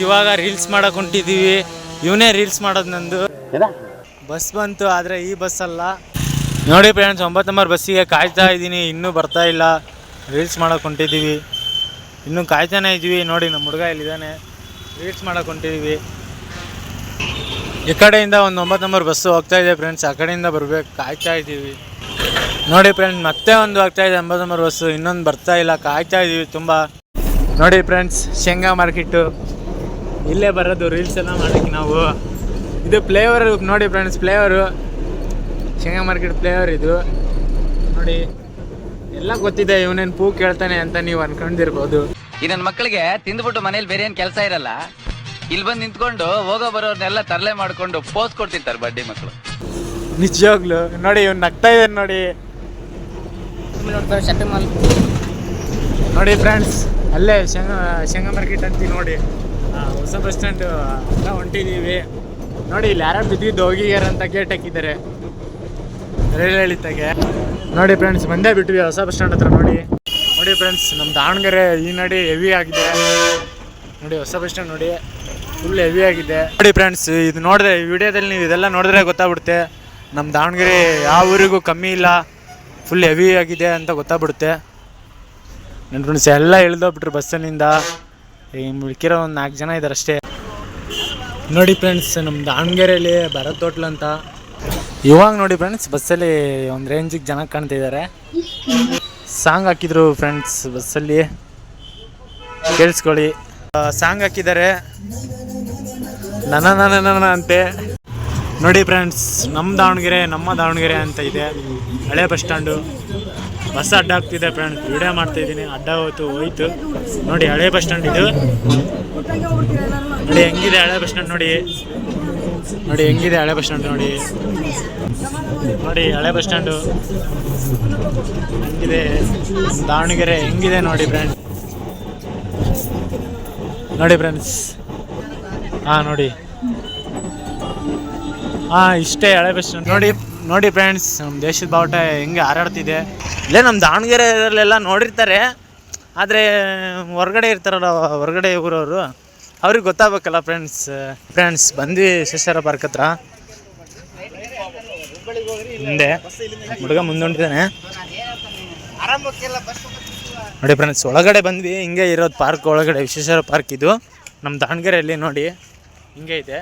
ಇವಾಗ ರೀಲ್ಸ್ ಮಾಡಕ್ ಹೊಂಟಿದೀವಿ. ಇವನೇ ರೀಲ್ಸ್ ಮಾಡೋದು ನಂದು. ಬಸ್ ಬಂತು, ಆದ್ರೆ ಈ ಬಸ್ ಅಲ್ಲ. ನೋಡಿ ಫ್ರೆಂಡ್ಸ್, 9 ನಂಬರ್ ಬಸ್ಸಿಗೆ ಕಾಯ್ತಾ ಇದ್ದೀನಿ, ಇನ್ನೂ ಬರ್ತಾ ಇಲ್ಲ. ರೀಲ್ಸ್ ಮಾಡಕ್ ಹೊಂಟಿದೀವಿ, ಇನ್ನೂ ಕಾಯ್ತಾನೆ ಇದೀವಿ. ನೋಡಿ ನಮ್ಮ ಹುಡುಗ ಇಲ್ಲಿದ್ದಾನೆ, ರೀಲ್ಸ್ ಮಾಡಕ್ ಹೊಂಟಿದೀವಿ. ಈ ಕಡೆಯಿಂದ ಒಂದು 9 ನಂಬರ್ ಬಸ್ಸು ಹೋಗ್ತಾ ಇದೆ ಫ್ರೆಂಡ್ಸ್, ಆ ಕಡೆಯಿಂದ ಬರ್ಬೇಕು, ಕಾಯ್ತಾ ಇದ್ದೀವಿ. ನೋಡಿ ಫ್ರೆಂಡ್ಸ್, ಮತ್ತೆ ಒಂದು ಹೋಗ್ತಾ ಇದೆ 9 ನಂಬರ್ ಬಸ್ಸು, ಇನ್ನೊಂದು ಬರ್ತಾ ಇಲ್ಲ, ಕಾಯ್ತಾ ಇದ್ದೀವಿ ತುಂಬ. ನೋಡಿ ಫ್ರೆಂಡ್ಸ್, ಶೇಂಗಾ ಮಾರ್ಕೆಟು ಇಲ್ಲೇ ಬರೋದು ರೀಲ್ಸ್ ಎಲ್ಲ ಮಾಡೋಕ್ಕೆ ನಾವು. ಇದು ಫ್ಲೇವರ್ ನೋಡಿ ಫ್ರೆಂಡ್ಸ್, ಫ್ಲೇವರು ಶೇಂಗಾ ಮಾರ್ಕೆಟ್ ಫ್ಲೇವರ್ ಇದು ನೋಡಿ. ಎಲ್ಲ ಗೊತ್ತಿದೆ, ಇವನೇನು ಪೂ ಕೇಳ್ತಾನೆ ಅಂತ ನೀವು ಅನ್ಕೊಂಡಿರ್ಬೋದು. ಈ ನನ್ನ ಮಕ್ಕಳಿಗೆ ತಿಂದ್ಬಿಟ್ಟು ಮನೇಲಿ ಬೇರೆ ಏನು ಕೆಲಸ ಇರಲ್ಲ, ಇಲ್ಲಿ ಬಂದು ನಿಂತ್ಕೊಂಡು ಹೋಗೋ ಬರೋರ್ನೆಲ್ಲ ತರಲೆ ಮಾಡ್ಕೊಂಡು ಪೋಸ್ ಕೊಡ್ತಿರ್ತಾರೆ ಬಡ್ಡಿ ಮಕ್ಕಳು. ನಿಜವಾಗ್ಲು ನೋಡಿ, ಇವ್ನು ನಗ್ತಾ ಇದ್ದಾನೆ ನೋಡಿ. ನೋಡಿ ಫ್ರೆಂಡ್ಸ್, ಅಲ್ಲೇ ಶೇಂಗಾ ಮಾರ್ಕೆಟ್ ಅಂತೀವಿ ನೋಡಿ, ಹೊಸ ಬಸ್ ಸ್ಟ್ಯಾಂಡ್ ಎಲ್ಲ ಹೊಂಟಿದ್ದೀವಿ. ನೋಡಿ ಇಲ್ಲಿ ಯಾರು ಬಿದ್ದಿದ್ದು ಹೋಗಿಗಾರ ಅಂತ ಗೇಟ್ ಹಾಕಿದ್ದಾರೆ ರೈಲ್ವೆ. ನೋಡಿ ಫ್ರೆಂಡ್ಸ್, ಬಂದೇ ಬಿಟ್ವಿ ಹೊಸ ಬಸ್ ಸ್ಟ್ಯಾಂಡ್ ಹತ್ರ. ನೋಡಿ ಫ್ರೆಂಡ್ಸ್, ನಮ್ಮ ದಾವಣಗೆರೆ ಈ ನಡಿ ಹೆವಿ ಆಗಿದೆ ನೋಡಿ. ಹೊಸ ಬಸ್ ಸ್ಟ್ಯಾಂಡ್ ನೋಡಿ, ಫುಲ್ ಹೆವಿ ಆಗಿದೆ ನೋಡಿ ಫ್ರೆಂಡ್ಸ್. ಇದು ನೋಡಿದ್ರೆ ಈ ವಿಡಿಯೋದಲ್ಲಿ ನೀವು ಇದೆಲ್ಲ ನೋಡಿದ್ರೆ ಗೊತ್ತಾಗ್ಬಿಡುತ್ತೆ, ನಮ್ಮ ದಾವಣಗೆರೆ ಯಾವ ಊರಿಗೂ ಕಮ್ಮಿ ಇಲ್ಲ, ಫುಲ್ ಹೆವಿ ಆಗಿದೆ ಅಂತ ಗೊತ್ತಾಗ್ಬಿಡುತ್ತೆ. ನನ್ನ ಫ್ರೆಂಡ್ಸ್ ಎಲ್ಲ ಇಳಿದೋಗ್ಬಿಟ್ರು ಬಸ್ಸಲ್ಲಿಂದ, ಮಿಕ್ಕಿರೋ ಒಂದು 4 ಜನ ಇದ್ದಾರೆ ಅಷ್ಟೇ. ನೋಡಿ ಫ್ರೆಂಡ್ಸ್, ನಮ್ಮ ದಾವಣಗೆರೆಯಲ್ಲಿ ಭರತ್ ಹೋಟ್ಲ್ ಅಂತ. ಇವಾಗ ನೋಡಿ ಫ್ರೆಂಡ್ಸ್, ಬಸ್ಸಲ್ಲಿ ಒಂದು ರೇಂಜಿಗೆ ಜನ ಕಾಣ್ತಿದ್ದಾರೆ. ಸಾಂಗ್ ಹಾಕಿದ್ರು ಫ್ರೆಂಡ್ಸ್ ಬಸ್ಸಲ್ಲಿ, ಕೇಳಿಸ್ಕೊಳ್ಳಿ. ಸಾಂಗ್ ಹಾಕಿದ್ದಾರೆ, ನನ್ನ ಅಂತೆ. ನೋಡಿ ಫ್ರೆಂಡ್ಸ್, ನಮ್ಮ ದಾವಣಗೆರೆ ಅಂತ ಇದೆ ಹಳೆ ಬಸ್ ಸ್ಟ್ಯಾಂಡು. ಬಸ್ ಅಡ್ಡ ಆಗ್ತಿದೆ ಫ್ರೆಂಡ್ಸ್, ವಿಡಿಯೋ ಮಾಡ್ತಾಯಿದ್ದೀನಿ, ಅಡ್ಡ ಹೋಯ್ತು ನೋಡಿ. ಹಳೆ ಬಸ್ ಸ್ಟ್ಯಾಂಡ್ ಇದು ನೋಡಿ, ಹೆಂಗಿದೆ ಹಳೆ ಬಸ್ ಸ್ಟ್ಯಾಂಡ್ ನೋಡಿ ಹೆಂಗಿದೆ ಹಳೆ ಬಸ್ ಸ್ಟ್ಯಾಂಡ್ ನೋಡಿ ಹಳೆ ಬಸ್ ಸ್ಟ್ಯಾಂಡು ಹೆಂಗಿದೆ, ದಾವಣಗೆರೆ ಹೆಂಗಿದೆ ನೋಡಿ ಫ್ರೆಂಡ್ಸ್. ಇಷ್ಟೇ ಹಳೆ ಬಸ್ ಸ್ಟ್ಯಾಂಡ್ ನೋಡಿ ಫ್ರೆಂಡ್ಸ್. ನಮ್ಮ ದೇಶದ ಬಾವುಟ ಹೆಂಗೆ ಹಾರಾಡ್ತಿದೆ. ಇಲ್ಲೇ ನಮ್ಮ ದಾವಣಗೆರೆಯಲ್ಲೆಲ್ಲ ನೋಡಿರ್ತಾರೆ, ಆದರೆ ಹೊರಗಡೆ ಇರ್ತಾರಲ್ಲ, ಹೊರಗಡೆ ಊರವರು, ಅವ್ರಿಗೆ ಗೊತ್ತಾಗಬೇಕಲ್ಲ ಫ್ರೆಂಡ್ಸ್. ಬಂದ್ವಿ ವಿಶ್ವೇಶ್ವರ ಪಾರ್ಕ್ ಹತ್ರ, ಮುಂದೆ ಹುಡುಗ ಮುಂದೆ ಹೊಂಟಿದ್ದಾನೆ ನೋಡಿ ಫ್ರೆಂಡ್ಸ್. ಒಳಗಡೆ ಬಂದ್ವಿ, ಹಿಂಗೆ ಇರೋದು ಪಾರ್ಕ್ ಒಳಗಡೆ, ವಿಶ್ವೇಶ್ವರ ಪಾರ್ಕ್ ಇದು ನಮ್ಮ ದಾವಣಗೆರೆಯಲ್ಲಿ ನೋಡಿ ಹಿಂಗೆ ಇದೆ.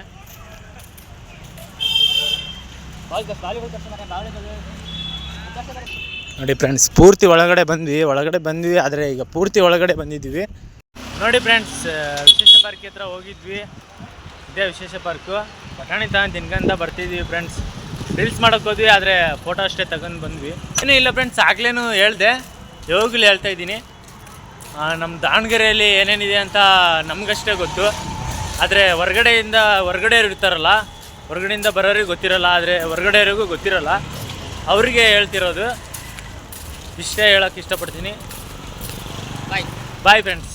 ನೋಡಿ ಫ್ರೆಂಡ್ಸ್, ಪೂರ್ತಿ ಒಳಗಡೆ ಬಂದ್ವಿ ಆದರೆ ಈಗ ಪೂರ್ತಿ ಒಳಗಡೆ ಬಂದಿದ್ದೀವಿ. ನೋಡಿ ಫ್ರೆಂಡ್ಸ್, ವಿಶೇಷ ಪಾರ್ಕ್ ಹತ್ರ ಹೋಗಿದ್ವಿ, ಇದೇ ವಿಶೇಷ ಪಾರ್ಕು. ಬಟಾಣಿ ತಿನ್ಕೊಂತ ಬರ್ತಿದ್ವಿ ಫ್ರೆಂಡ್ಸ್. ರೀಲ್ಸ್ ಮಾಡೋಕ್ಕೆ ಹೋದ್ವಿ, ಆದರೆ ಫೋಟೋ ಅಷ್ಟೇ ತಗೊಂಡು ಬಂದ್ವಿ. ಏನೂ ಇಲ್ಲ ಫ್ರೆಂಡ್ಸ್, ಆಗ್ಲೇನು ಹೇಳ್ದೆ, ಯಾವಾಗಲೂ ಹೇಳ್ತಾ ಇದ್ದೀನಿ, ನಮ್ಮ ದಾವಣಗೆರೆಯಲ್ಲಿ ಏನೇನಿದೆ ಅಂತ ನಮಗಷ್ಟೇ ಗೊತ್ತು. ಆದರೆ ಹೊರಗಡೆ ಇರ್ತಾರಲ್ಲ, ಹೊರಗಡೆಯಿಂದ ಬರೋರಿಗೆ ಗೊತ್ತಿರಲ್ಲ, ಆದರೆ ಹೊರಗಡೆಯವರಿಗೂ ಗೊತ್ತಿರಲ್ಲ, ಅವರಿಗೆ ಹೇಳ್ತಿರೋದು. ಇಷ್ಟೇ ಹೇಳೋಕ್ಕೆ ಇಷ್ಟಪಡ್ತೀನಿ. Bye friends.